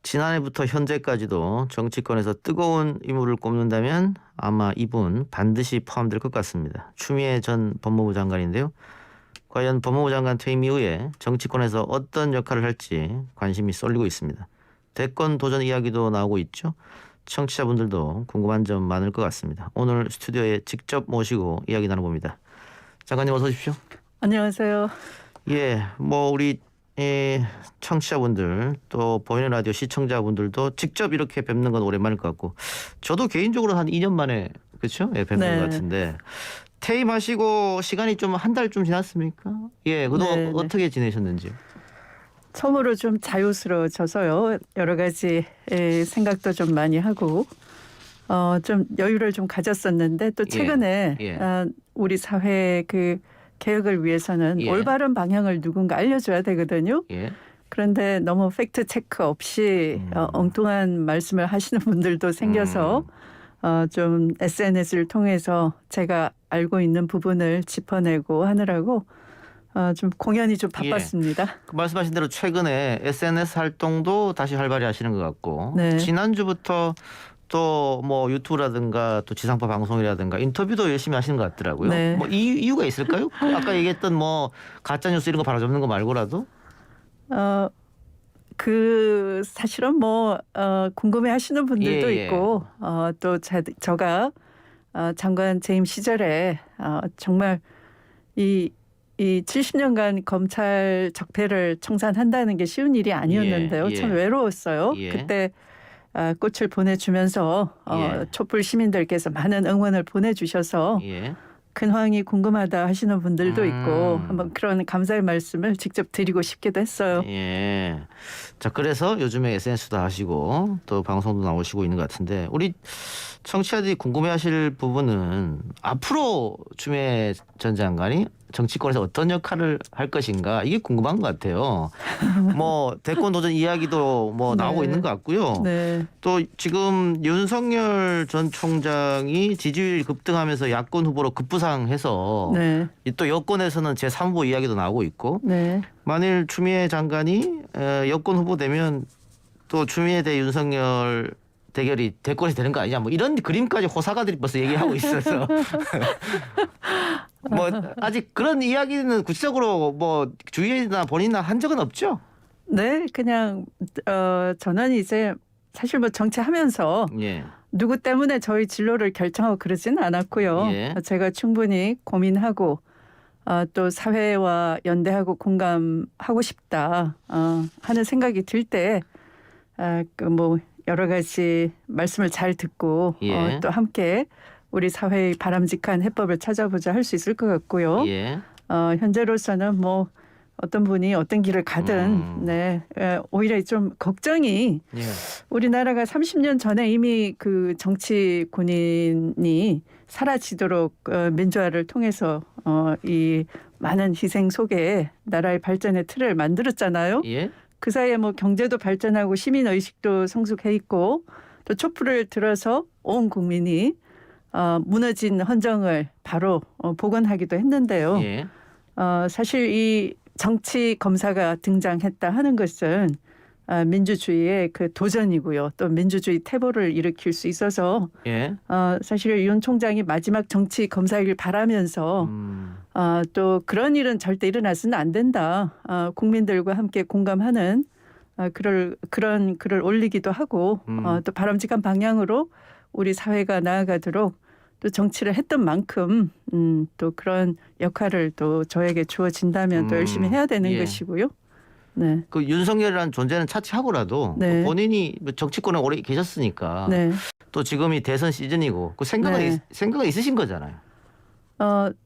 지난해부터 현재까지도 정치권에서 뜨거운 인물을 꼽는다면 아마 이분 반드시 포함될 것 같습니다. 추미애 전 법무부 장관인데요. 과연 법무부 장관 퇴임 이후에 정치권에서 어떤 역할을 할지 관심이 쏠리고 있습니다. 대권 도전 이야기도 나오고 있죠. 청취자분들도 궁금한 점 많을 것 같습니다. 오늘 스튜디오에 직접 모시고 이야기 나눠봅니다. 장관님 어서 오십시오. 안녕하세요. 예, 우리 청취자분들 또 보이는 라디오 시청자분들도 직접 이렇게 뵙는 건 오랜만일 것 같고 저도 개인적으로 한 2년 만에 그렇죠? 예, 뵙는 네. 것 같은데 퇴임하시고 시간이 좀 한 달쯤 지났습니까? 예, 그동안 네, 네. 어떻게 지내셨는지요? 처음으로 좀 자유스러워져서요. 여러 가지 생각도 좀 많이 하고 좀 여유를 좀 가졌었는데 또 최근에 예. 우리 사회 그 개혁을 위해서는 예. 올바른 방향을 누군가 알려줘야 되거든요. 예. 그런데 너무 팩트 체크 없이 엉뚱한 말씀을 하시는 분들도 생겨서 좀 SNS를 통해서 제가 알고 있는 부분을 짚어내고 하느라고 좀 공연이 좀 바빴습니다. 그 말씀하신 대로 최근에 SNS 활동도 다시 활발히 하시는 것 같고 네. 지난주부터 또 유튜브라든가 또 지상파 방송이라든가 인터뷰도 열심히 하시는 것 같더라고요. 네. 이유가 있을까요? 아까 얘기했던 가짜 뉴스 이런 거 바로잡는 거 말고라도 그 사실은 궁금해하시는 분들도 예. 있고 또 제가 장관 재임 시절에 정말 이 70년간 검찰 적폐를 청산한다는 게 쉬운 일이 아니었는데요. 예. 참 외로웠어요. 예. 그때 꽃을 보내주면서 예. 촛불 시민들께서 많은 응원을 보내주셔서 예. 근황이 궁금하다 하시는 분들도 있고 한번 그런 감사의 말씀을 직접 드리고 싶기도 했어요. 예. 자, 그래서 요즘에 SNS도 하시고 또 방송도 나오시고 있는 것 같은데 우리 청취자들이 궁금해하실 부분은 앞으로 추미애 전 장관이 정치권에서 어떤 역할을 할 것인가 이게 궁금한 것 같아요. 대권 도전 이야기도 나오고 네. 있는 것 같고요. 네. 또 지금 윤석열 전 총장이 지지율이 급등하면서 야권 후보로 급부상해서 네. 또 여권에서는 제3후보 이야기도 나오고 있고 네. 만일 추미애 장관이 여권 후보 되면 또 추미애 대 윤석열 대결이 대권이 되는 거 아니냐 이런 그림까지 호사가들이 벌써 얘기하고 있어서 아직 그런 이야기는 구체적으로 주위나 본인이나 한 적은 없죠? 네, 그냥 저는 이제 사실 정치하면서 예. 누구 때문에 저희 진로를 결정하고 그러지는 않았고요. 예. 제가 충분히 고민하고 또 사회와 연대하고 공감하고 싶다 하는 생각이 들 때 여러 가지 말씀을 잘 듣고 예. 또 함께 우리 사회의 바람직한 해법을 찾아보자 할 수 있을 것 같고요. 예. 현재로서는 어떤 분이 어떤 길을 가든 오히려 좀 걱정이 예. 우리나라가 30년 전에 이미 그 정치 군인이 사라지도록 민주화를 통해서 이 많은 희생 속에 나라의 발전의 틀을 만들었잖아요. 예. 그 사이에 경제도 발전하고 시민 의식도 성숙해 있고 또 촛불을 들어서 온 국민이 무너진 헌정을 바로 복원하기도 했는데요. 예. 사실 이 정치 검사가 등장했다 하는 것은 민주주의의 그 도전이고요. 또 민주주의 태보를 일으킬 수 있어서 예. 사실 윤 총장이 마지막 정치 검사이길 바라면서 또 그런 일은 절대 일어나서는 안 된다. 국민들과 함께 공감하는 그런 글을 올리기도 하고 또 바람직한 방향으로 우리 사회가 나아가도록 또 정치를 했던 만큼 또 그런 역할을 또 저에게 주어진다면 또 열심히 해야 되는 것이고요. 네. 그 윤석열이라는 존재는 차치하고라도 네. 본인이 정치권에 오래 계셨으니까 네. 또 지금이 대선 시즌이고 그 생각은 있으신 거잖아요.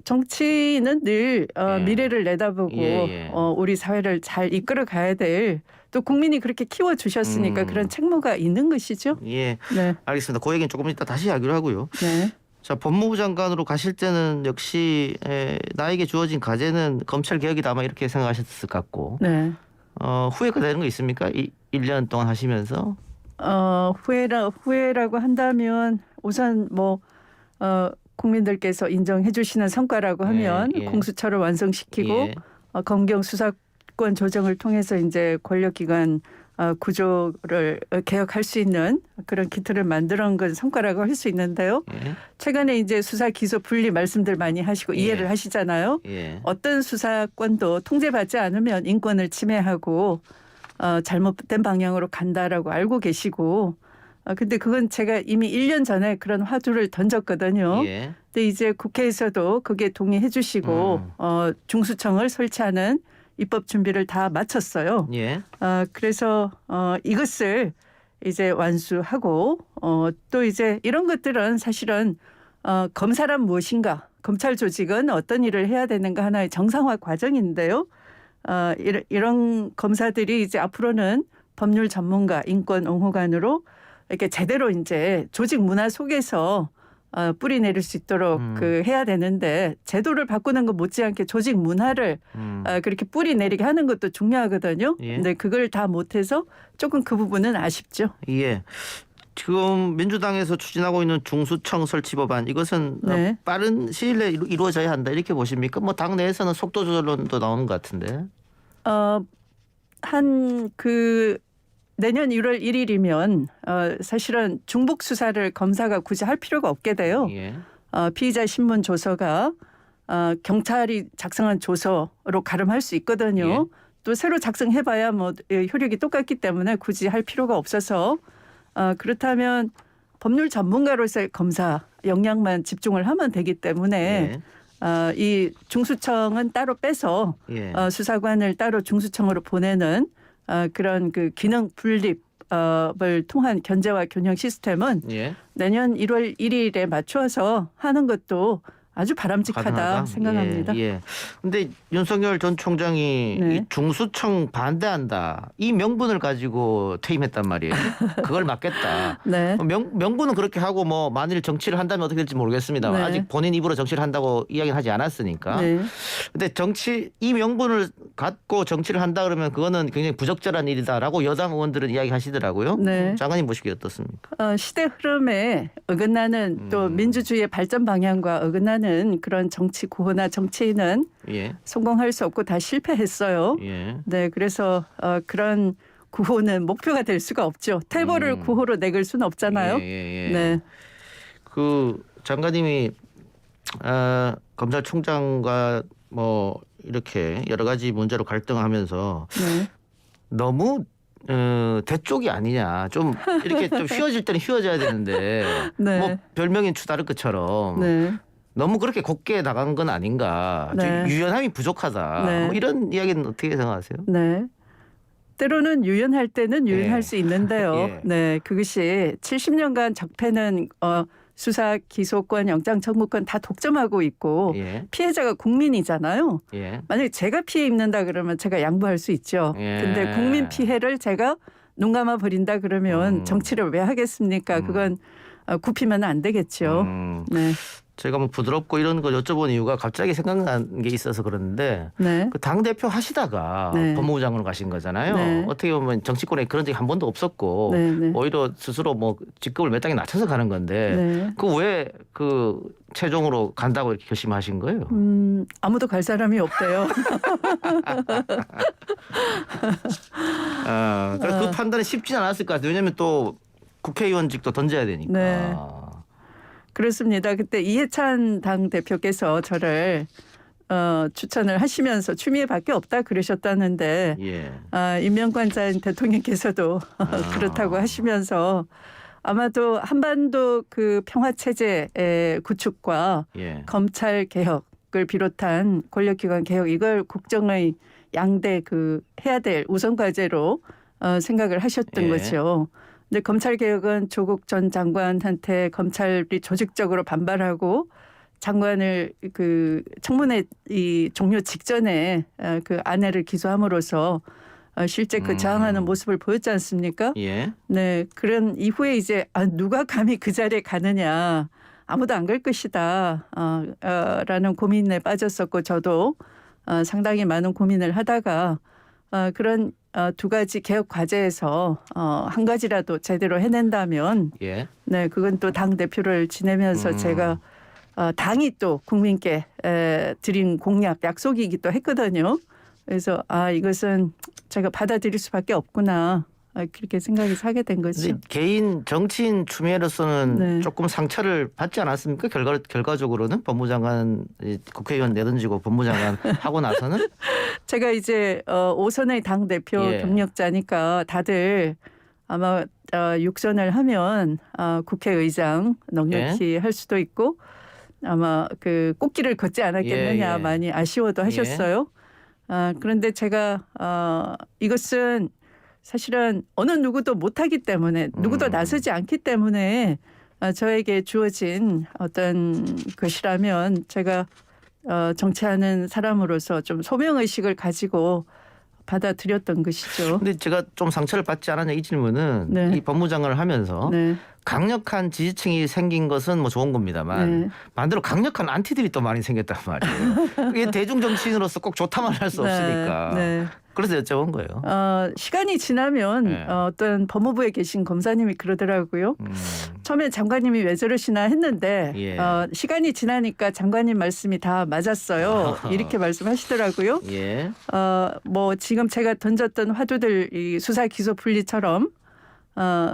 정치는 늘 미래를 내다보고 예. 우리 사회를 잘 이끌어 가야 될 또 국민이 그렇게 키워주셨으니까 그런 책무가 있는 것이죠. 예. 네. 알겠습니다. 그 얘기는 조금 이따 다시 하기로 하고요. 네. 자, 법무부 장관으로 가실 때는 역시 나에게 주어진 과제는 검찰 개혁이다 아마 이렇게 생각하셨을 것 같고 네. 후회가 되는 거 있습니까? 1년 동안 하시면서? 후회라고 한다면 우선 국민들께서 인정해 주시는 성과라고 하면 예. 공수처를 완성시키고 예. 검경 수사권 조정을 통해서 이제 권력기관 구조를 개혁할 수 있는 그런 기틀을 만들어 온 건 성과라고 할 수 있는데요. 예. 최근에 이제 수사 기소 분리 말씀들 많이 하시고 예. 이해를 하시잖아요. 예. 어떤 수사권도 통제받지 않으면 인권을 침해하고 잘못된 방향으로 간다라고 알고 계시고 근데 그건 제가 이미 1년 전에 그런 화두를 던졌거든요. 예. 근데 이제 국회에서도 그게 동의해 주시고 중수청을 설치하는 입법 준비를 다 마쳤어요. 예. 그래서 이것을 이제 완수하고 또 이제 이런 것들은 사실은 검사란 무엇인가, 검찰 조직은 어떤 일을 해야 되는가 하나의 정상화 과정인데요. 이런 검사들이 이제 앞으로는 법률 전문가, 인권 옹호관으로 이렇게 제대로 이제 조직 문화 속에서 뿌리 내릴 수 있도록 해야 되는데 제도를 바꾸는 것 못지않게 조직 문화를 그렇게 뿌리 내리게 하는 것도 중요하거든요. 예. 근데 그걸 다 못해서 조금 그 부분은 아쉽죠. 예. 지금 민주당에서 추진하고 있는 중수청 설치 법안 이것은 네. 빠른 시일 내에 이루어져야 한다 이렇게 보십니까? 뭐 당 내에서는 속도 조절론도 나오는 것 같은데. 한 내년 1월 1일이면 사실은 중복 수사를 검사가 굳이 할 필요가 없게 돼요. 예. 피의자 신문 조서가 경찰이 작성한 조서로 가름할 수 있거든요. 예. 또 새로 작성해봐야 뭐 효력이 똑같기 때문에 굳이 할 필요가 없어서 그렇다면 법률 전문가로서의 검사 역량만 집중을 하면 되기 때문에 이 중수청은 따로 빼서 예. 수사관을 따로 중수청으로 보내는 그런 그 기능 분립을 통한 견제와 균형 시스템은 예. 내년 1월 1일에 맞추어서 하는 것도 아주 바람직하다 가능하다? 생각합니다. 예. 근데 윤석열 전 총장이 네. 이 중수청 반대한다. 이 명분을 가지고 퇴임했단 말이에요. 그걸 막겠다. 네. 명분은 그렇게 하고 뭐 만일 정치를 한다면 어떻게 될지 모르겠습니다. 네. 아직 본인 입으로 정치를 한다고 이야기는 하지 않았으니까. 네. 근데 이 명분을 갖고 정치를 한다 그러면 그거는 굉장히 부적절한 일이다라고 여당 의원들은 이야기하시더라고요. 네. 장관님 보시기에 어떻습니까? 시대 흐름에 어긋나는 또 민주주의의 발전 방향과 어긋나는 그런 정치 구호나 정치인은 예. 성공할 수 없고 다 실패했어요. 예. 네, 그래서 그런 구호는 목표가 될 수가 없죠. 태보를 구호로 내걸 수는 없잖아요. 예. 네, 그 장관님이 검찰총장과 뭐 이렇게 여러 가지 문제로 갈등하면서 네, 너무 대쪽이 아니냐. 좀 이렇게 좀 휘어질 때는 휘어져야 되는데 네. 뭐 별명인 추다르크처럼 네, 너무 그렇게 곱게 나간 건 아닌가. 좀 네. 유연함이 부족하다. 네. 뭐 이런 이야기는 어떻게 생각하세요? 네. 때로는 유연할 때는 유연할 예. 수 있는데요. 예. 네, 그것이 70년간 적폐는 수사, 기소권, 영장 청구권 다 독점하고 있고 예. 피해자가 국민이잖아요. 예. 만약에 제가 피해 입는다 그러면 제가 양보할 수 있죠. 예. 근데 국민 피해를 제가 눈 감아 버린다 그러면 정치를 왜 하겠습니까? 그건 굽히면 안 되겠죠. 네. 제가 뭐 부드럽고 이런 걸 여쭤본 이유가 갑자기 생각난 게 있어서 그러는데 네. 그 당대표 하시다가 네. 법무부 장관으로 가신 거잖아요. 네. 어떻게 보면 정치권에 그런 적이 한 번도 없었고 네, 네. 오히려 스스로 뭐 직급을 몇 단계 낮춰서 가는 건데 네. 그 왜 그 최종으로 간다고 이렇게 결심하신 거예요? 아무도 갈 사람이 없대요. 그래서 그 판단이 쉽진 않았을 것 같아요. 왜냐하면 또 국회의원직도 던져야 되니까. 네. 그렇습니다. 그때 이해찬 당 대표께서 저를 추천을 하시면서 추미애밖에 없다 그러셨다는데 예. 임명관장 대통령께서도 그렇다고 하시면서 아마도 한반도 그 평화 체제의 구축과 예. 검찰 개혁을 비롯한 권력기관 개혁 이걸 국정의 양대 해야 될 우선 과제로 생각을 하셨던 예. 거죠. 근데 검찰 개혁은 조국 전 장관한테 검찰이 조직적으로 반발하고 장관을 청문회 종료 직전에 그 아내를 기소함으로써 실제 저항하는 모습을 보였지 않습니까? 예. 네, 그런 이후에 이제 누가 감히 그 자리에 가느냐, 아무도 안 갈 것이다 라는 고민에 빠졌었고 저도 상당히 많은 고민을 하다가 그런 두 가지 개혁 과제에서 한 가지라도 제대로 해낸다면 예. 네, 그건 또 당 대표를 지내면서 제가 당이 또 국민께 드린 공약 약속이기도 했거든요. 그래서 이것은 제가 받아들일 수밖에 없구나. 그렇게 생각이 사게 된 거죠. 근데 개인 정치인 추미애로서는 네. 조금 상처를 받지 않았습니까? 결과적으로는 법무장관 국회의원 내던지고 법무장관 하고 나서는 제가 이제 5선의 당 대표 예. 경력자니까 다들 아마 6선을 하면 국회의장 넉넉히 할 수도 있고 아마 그 꽃길을 걷지 않았겠느냐 예. 많이 아쉬워도 하셨어요. 그런데 제가 이것은 사실은 어느 누구도 못하기 때문에 누구도 나서지 않기 때문에 저에게 주어진 어떤 것이라면 제가 정치하는 사람으로서 좀 소명의식을 가지고 받아들였던 것이죠. 근데 제가 좀 상처를 받지 않았냐 이 질문은 네. 이 법무장관을 하면서 네. 강력한 지지층이 생긴 것은 뭐 좋은 겁니다만 네. 반대로 강력한 안티들이 또 많이 생겼단 말이에요. 그게 대중 정치인으로서 꼭 좋다만 할 수 없으니까. 네. 그래서 여쭤본 거예요. 시간이 지나면 네. 어떤 법무부에 계신 검사님이 그러더라고요. 처음에 장관님이 왜 저러시나 했는데 예. 시간이 지나니까 장관님 말씀이 다 맞았어요. 이렇게 말씀하시더라고요. 예. 뭐 지금 제가 던졌던 화두들 이 수사 기소 분리처럼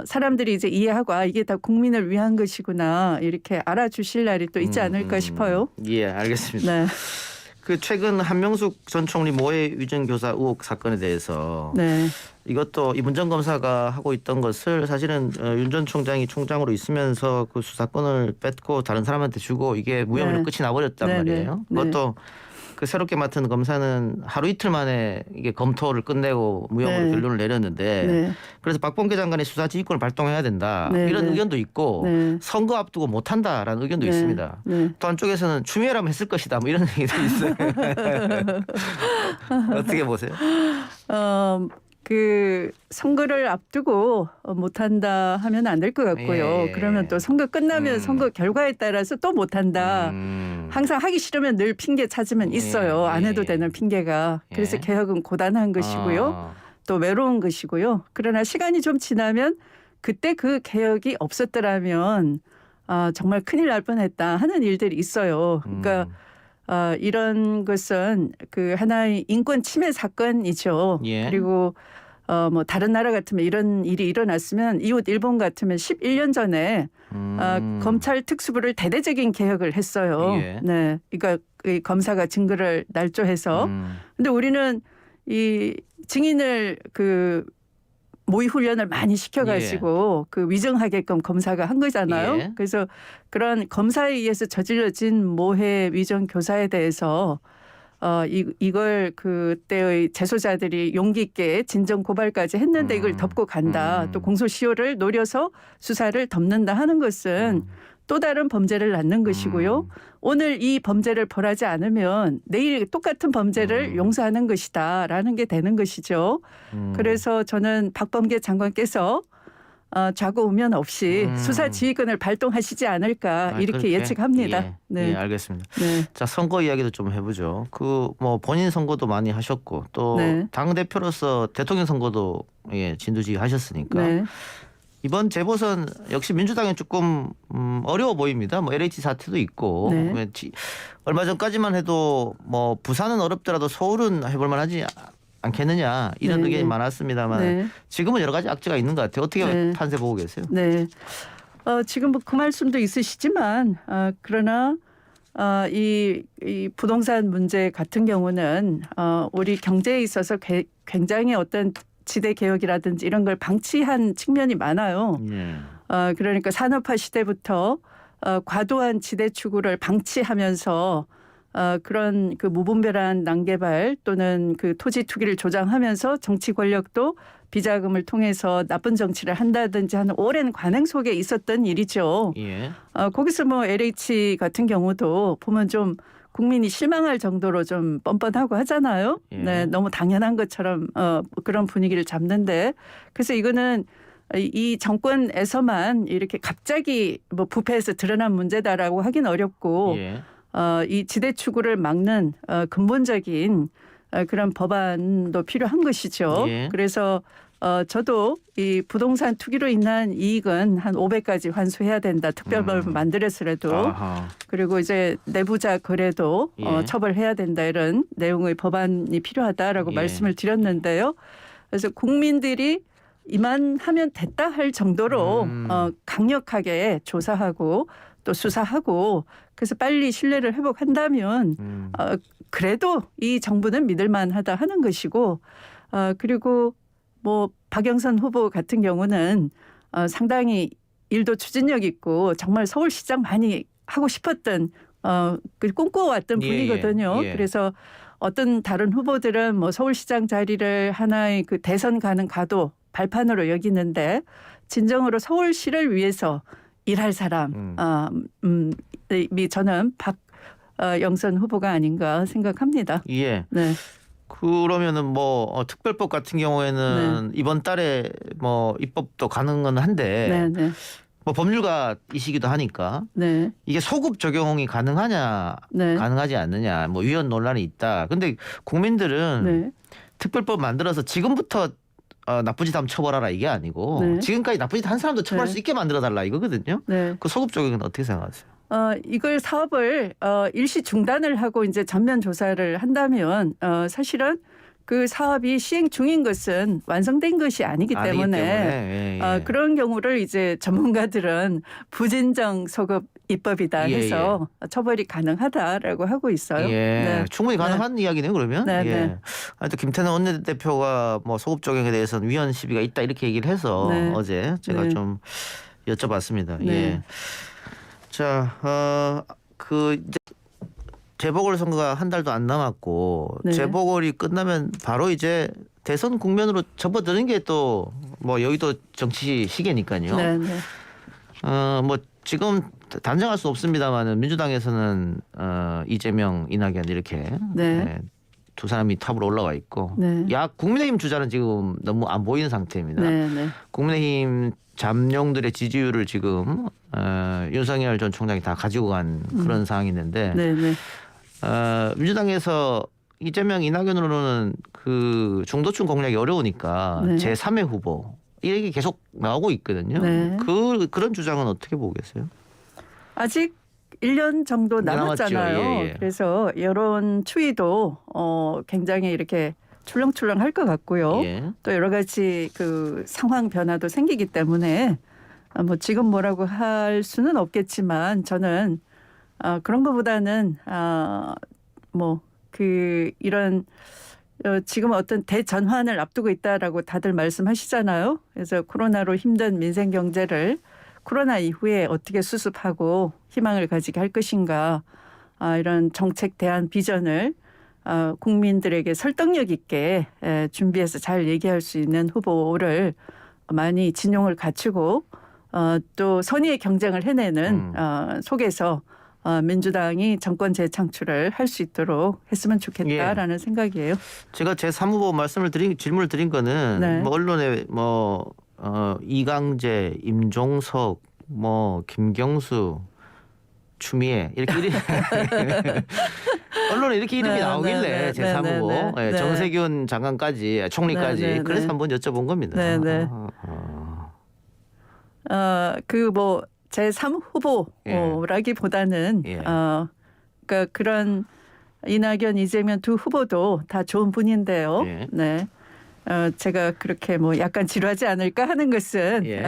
사람들이 이제 이해하고 이게 다 국민을 위한 것이구나 이렇게 알아주실 날이 또 있지 않을까 싶어요. 예, 알겠습니다. 네. 그 최근 한명숙 전 총리 모해 위증 교사 의혹 사건에 대해서 네. 이것도 이문 전 검사가 하고 있던 것을 사실은 윤 전 총장이 총장으로 있으면서 그 수사권을 뺏고 다른 사람한테 주고 이게 무혐의로 네. 끝이 나버렸단 네, 말이에요. 네. 그것도 그 새롭게 맡은 검사는 하루 이틀 만에 이게 검토를 끝내고 무혐의로 네. 결론을 내렸는데 네. 그래서 박범계 장관이 수사 지휘권을 발동해야 된다 네, 이런 네. 의견도 있고 네. 선거 앞두고 못한다라는 의견도 네. 있습니다. 네. 또 한쪽에서는 추미애라면 했을 것이다 뭐 이런 얘기도 있어요. 어떻게 보세요? 그 선거를 앞두고 못한다 하면 안 될 것 같고요. 예. 그러면 또 선거 끝나면 선거 결과에 따라서 또 못한다. 항상 하기 싫으면 늘 핑계 찾으면 있어요. 안 해도 되는 핑계가. 그래서 예. 개혁은 고단한 것이고요. 또 외로운 것이고요. 그러나 시간이 좀 지나면 그때 그 개혁이 없었더라면 정말 큰일 날 뻔했다 하는 일들이 있어요. 그러니까 이런 것은 그 하나의 인권 침해 사건이죠. 예. 그리고 뭐 다른 나라 같으면 이런 일이 일어났으면 이웃 일본 같으면 11년 전에 검찰 특수부를 대대적인 개혁을 했어요. 예. 네, 그러니까 이 검사가 증거를 날조해서. 근데 우리는 이 증인을 그 모의 훈련을 많이 시켜가지고 그 위증하게끔 검사가 한 거잖아요. 예. 그래서 그런 검사에 의해서 저질러진 모해 위증 교사에 대해서 이걸 그때의 재소자들이 용기 있게 진정 고발까지 했는데 이걸 덮고 간다. 또 공소시효를 노려서 수사를 덮는다 하는 것은 또 다른 범죄를 낳는 것이고요. 오늘 이 범죄를 벌하지 않으면 내일 똑같은 범죄를 용서하는 것이다라는 게 되는 것이죠. 그래서 저는 박범계 장관께서 좌고우면 없이 수사 지휘권을 발동하시지 않을까 이렇게 그렇게? 예측합니다. 예. 네. 예, 알겠습니다. 네. 자, 선거 이야기도 좀 해보죠. 그 뭐 본인 선거도 많이 하셨고 또 네. 당 대표로서 대통령 선거도 진두지휘 하셨으니까 네. 이번 재보선 역시 민주당이 조금 어려워 보입니다. 뭐 LH 사태도 있고 네. 얼마 전까지만 해도 뭐 부산은 어렵더라도 서울은 해볼 만하지 않겠느냐 이런 네, 의견이 네. 많았습니다.만 네. 지금은 여러 가지 악재가 있는 것 같아요. 어떻게 네. 판세 보고 계세요? 네. 지금 뭐 그 말씀도 있으시지만 그러나 이 부동산 문제 같은 경우는 우리 경제에 있어서 굉장히 어떤 지대 개혁이라든지 이런 걸 방치한 측면이 많아요. 예. 그러니까 산업화 시대부터 과도한 지대 추구를 방치하면서 그런 그 무분별한 난개발 또는 그 토지 투기를 조장하면서 정치 권력도 비자금을 통해서 나쁜 정치를 한다든지 하는 오랜 관행 속에 있었던 일이죠. 예. 거기서 뭐 LH 같은 경우도 보면 좀 국민이 실망할 정도로 좀 뻔뻔하고 하잖아요. 예. 네, 너무 당연한 것처럼 그런 분위기를 잡는데 그래서 이거는 이 정권에서만 이렇게 갑자기 뭐 부패해서 드러난 문제다라고 하긴 어렵고 예. 이 지대 추구를 막는 근본적인 그런 법안도 필요한 것이죠. 예. 그래서 저도 이 부동산 투기로 인한 이익은 한 500까지 환수해야 된다. 특별법을 만들어서라도. 아하. 그리고 이제 내부자 거래도 예. 처벌해야 된다. 이런 내용의 법안이 필요하다라고 예. 말씀을 드렸는데요. 그래서 국민들이 이만하면 됐다 할 정도로 강력하게 조사하고 또 수사하고 그래서 빨리 신뢰를 회복한다면 그래도 이 정부는 믿을만하다 하는 것이고 그리고 뭐 박영선 후보 같은 경우는 상당히 일도 추진력 있고 정말 서울시장 많이 하고 싶었던 그 꿈꿔왔던 분이거든요. 예. 그래서 어떤 다른 후보들은 뭐 서울시장 자리를 하나의 그 대선 가는 가도 발판으로 여기는데 진정으로 서울시를 위해서 일할 사람, 저는 박영선 후보가 아닌가 생각합니다. 예. 네. 그러면은 뭐 특별법 같은 경우에는 이번 달에 뭐 입법도 가능은 한데 네, 네, 뭐 법률가이시기도 하니까 네, 이게 소급 적용이 가능하냐 네, 가능하지 않느냐 뭐 위헌 논란이 있다. 근데 국민들은 네, 특별법 만들어서 지금부터 나쁜 짓 하면 처벌하라 이게 아니고 네. 지금까지 나쁜 짓 한 사람도 처벌할 네. 수 있게 만들어 달라 이거거든요. 네. 그 소급 적용은 어떻게 생각하세요? 이걸 사업을 일시 중단을 하고 이제 전면 조사를 한다면 사실은 그 사업이 시행 중인 것은 완성된 것이 아니기 때문에 예. 그런 경우를 이제 전문가들은 부진정 소급 입법이다 해서 처벌이 가능하다라고 하고 있어요. 예. 네. 충분히 가능한 이야기네요. 그러면. 네, 예. 네. 또 김태년 원내대표가 뭐 소급 적용에 대해서는 위헌 시비가 있다 이렇게 얘기를 해서 네. 어제 제가 네. 좀 여쭤봤습니다. 네. 예. 자, 이제 재보궐선거가 한 달도 안 남았고 네. 재보궐이 끝나면 바로 이제 대선 국면으로 접어드는 게 또 뭐 여의도 정치 시계니까요. 네, 네. 뭐 지금 단정할 수 없습니다만은 민주당에서는 이재명, 이낙연 이렇게 네. 두 사람이 탑으로 올라와 있고 네. 국민의힘 주자는 지금 너무 안 보이는 상태입니다. 네, 네. 국민의힘 잠룡들의 지지율을 지금 윤석열 전 총장이 다 가지고 간 그런 상황이 있는데 네, 네. 민주당에서 이재명, 이낙연으로는 그 중도층 공략이 어려우니까 네. 제3의 후보 이게 계속 나오고 있거든요. 네. 그런 주장은 어떻게 보고 계세요? 아직 1년 정도 남았잖아요. 남았죠. 예. 그래서 여론 추이도 굉장히 이렇게 출렁출렁할 것 같고요. 예. 또 여러 가지 그 상황 변화도 생기기 때문에 뭐 지금 뭐라고 할 수는 없겠지만 저는 그런 것보다는 뭐 그 이런 지금 어떤 대전환을 앞두고 있다라고 다들 말씀하시잖아요. 그래서 코로나로 힘든 민생 경제를 코로나 이후에 어떻게 수습하고 희망을 가지게 할 것인가 이런 정책 대안 비전을 국민들에게 설득력 있게 준비해서 잘 얘기할 수 있는 후보를 많이 진용을 갖추고 또 선의의 경쟁을 해내는 속에서 민주당이 정권 재창출을 할 수 있도록 했으면 좋겠다라는 생각이에요. 제가 제3후보 질문을 드린 거는 네. 뭐 언론에 뭐 이강재, 임종석, 뭐 김경수, 추미애 이렇게 언론에 이렇게 이름이 네, 나오길래 네, 네, 제3후보 네, 네, 네. 정세균 장관까지 총리까지 네, 네, 그래서 네. 한번 여쭤본 겁니다. 네, 네. 그 뭐 제3 후보라기보다는 예. 그러니까 그런 이낙연, 이재명 두 후보도 다 좋은 분인데요. 예. 네. 제가 그렇게 뭐 약간 지루하지 않을까 하는 것은 예.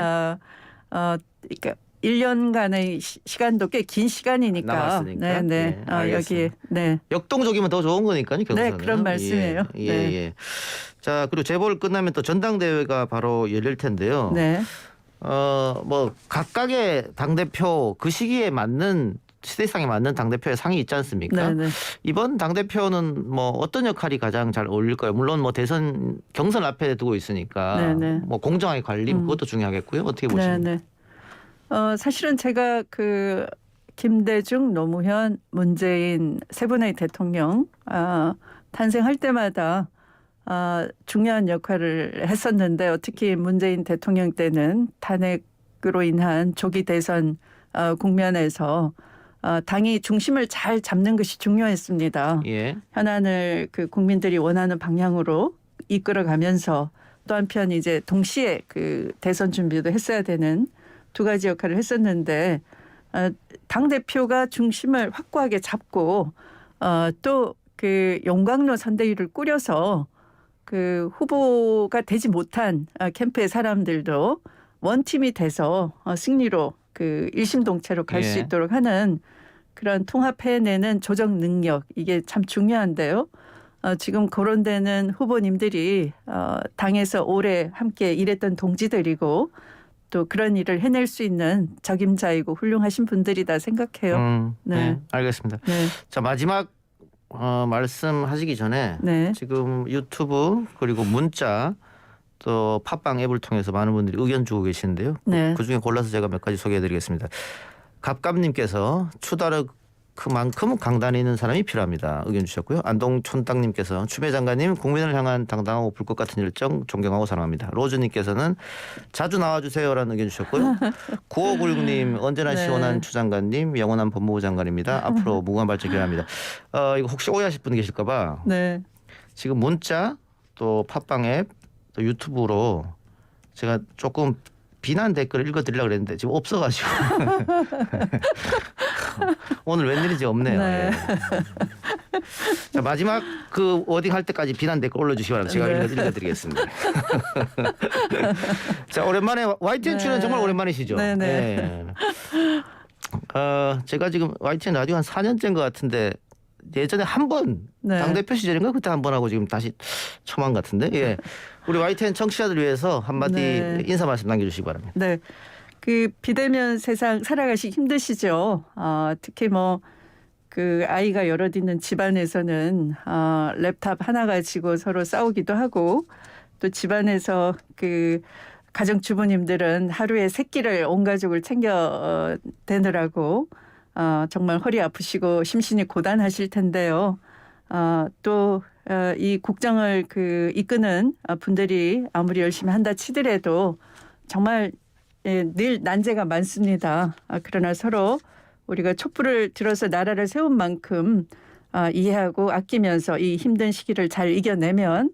그러니까 1년간의 시간도 꽤 긴 시간이니까. 남았으니까. 네, 네. 예, 알겠습니다. 여기 네. 역동적이면 더 좋은 거니까요. 경선은. 네, 그런 말씀이에요. 예. 네. 예. 자, 그리고 재보궐 끝나면 또 전당대회가 바로 열릴 텐데요. 네. 뭐 각각의 당대표 그 시기에 맞는 시대상에 맞는 당대표의 상이 있지 않습니까? 네, 네. 이번 당대표는 뭐 어떤 역할이 가장 잘 어울릴까요? 물론 뭐 대선 경선 앞에 두고 있으니까 네, 네. 뭐 공정하게 관리 그것도 중요하겠고요. 어떻게 네, 보십니까? 네. 사실은 제가 그 김대중, 노무현, 문재인 세 분의 대통령 탄생할 때마다 중요한 역할을 했었는데 특히 문재인 대통령 때는 탄핵으로 인한 조기 대선 국면에서 당이 중심을 잘 잡는 것이 중요했습니다. 예. 현안을 그 국민들이 원하는 방향으로 이끌어가면서 또 한편 이제 동시에 그 대선 준비도 했어야 되는 두 가지 역할을 했었는데 당 대표가 중심을 확고하게 잡고 또 그 용광로 선대위를 꾸려서 그 후보가 되지 못한 캠프의 사람들도 원팀이 돼서 승리로 그 일심동체로 갈 수 예. 있도록 하는 그런 통합해내는 조정 능력 이게 참 중요한데요. 지금 그런 데는 후보님들이 당에서 오래 함께 일했던 동지들이고 또 그런 일을 해낼 수 있는 적임자이고 훌륭하신 분들이다 생각해요. 네. 알겠습니다. 네. 자, 마지막 말씀하시기 전에 네. 지금 유튜브 그리고 문자 또 팟빵 앱을 통해서 많은 분들이 의견 주고 계시는데요. 네. 그중에 골라서 제가 몇 가지 소개해드리겠습니다. 갑갑님께서 추다르크만큼 강단에 있는 사람이 필요합니다. 의견 주셨고요. 안동촌땅님께서 추미애 장관님 국민을 향한 당당하고 불꽃 같은 열정 존경하고 사랑합니다. 로즈님께서는 자주 나와주세요라는 의견 주셨고요. 9596님 언제나 네. 시원한 추 장관님 영원한 법무부 장관입니다. 앞으로 무궁한 발전 기원합니다. 이거 혹시 오해하실 분 계실까 봐 네. 지금 문자 또 팟빵 앱 또 유튜브로 제가 조금 비난 댓글을 읽어드리려고 그랬는데 지금 없어가지고 오늘 웬일인지 없네요. 네. 예. 자, 마지막 그 워딩 할 때까지 비난 댓글 올려주시기 바랍니다. 제가 네. 읽어드리겠습니다. 자, 오랜만에 YTN 출연 정말 오랜만이시죠? 네네. 예. 제가 지금 YTN 라디오 한 4년째인 것 같은데 예전에 한 번 네. 당대표 시절인가 그때 한 번 하고 지금 다시 처음 한 것 같은데 예. 우리 YTN 청취자들 위해서 한마디 네. 인사 말씀 남겨주시기 바랍니다. 네. 그 비대면 세상 살아가시기 힘드시죠. 특히 뭐 그 아이가 여럿 있는 집안에서는 랩탑 하나 가지고 서로 싸우기도 하고 또 집안에서 그 가정주부님들은 하루에 세 끼를 온 가족을 챙겨 대느라고 정말 허리 아프시고 심신이 고단하실 텐데요. 또 이 국정을 그 이끄는 분들이 아무리 열심히 한다 치더라도 정말 늘 난제가 많습니다. 그러나 서로 우리가 촛불을 들어서 나라를 세운 만큼 이해하고 아끼면서 이 힘든 시기를 잘 이겨내면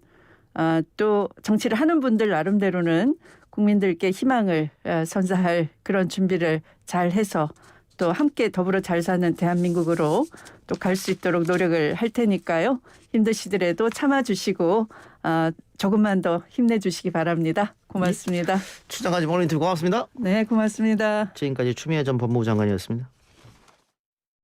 또 정치를 하는 분들 나름대로는 국민들께 희망을 선사할 그런 준비를 잘 해서 또 함께 더불어 잘 사는 대한민국으로 또 갈 수 있도록 노력을 할 테니까요. 힘드시더라도 참아주시고 조금만 더 힘내주시기 바랍니다. 고맙습니다. 추 장관님 오늘 인터뷰 고맙습니다. 네, 고맙습니다. 지금까지 추미애 전 법무부 장관이었습니다.